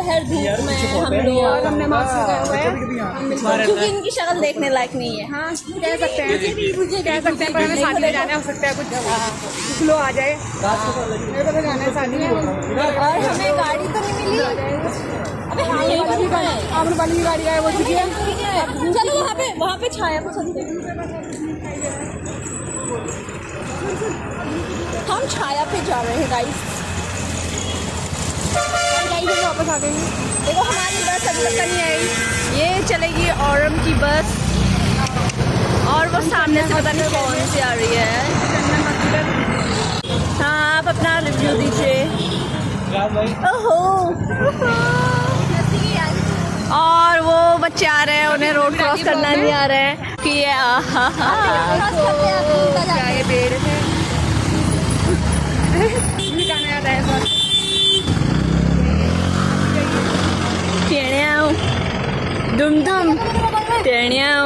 बाहर धूप में हम लोग और हमने मास्क लगाया हुआ है क्योंकि इनकी शक्ल देखने लायक नहीं है। हाँ कह सकते हैं पर हमें शादी में जाना हो सकता है कुछ फ्लो आ जाए मेरे को तो जाना है शादी में और हमें गाड़ी तो नहीं मिली। अबे हाँ ये आमर वाली की गाड़ी है वो चुकी है। चलो वहाँ पे छाया को चलते हैं। हम छाया पे जा रहे हैं गाइस। वापस आ गई देखो हमारी बस अभी तक नहीं आई। ये चलेगी औरम की बस और वो सामने से पता नहीं कौन सी आ रही है। हाँ आप अपना रिव्यू दीजिए। ओहो और वो बच्चे आ रहे हैं, उन्हें रोड क्रॉस करना नहीं आ रहा है कि ये क्या ये पेड़ है गाना याद आया बस टेण्याव दुम दुम टेण्याव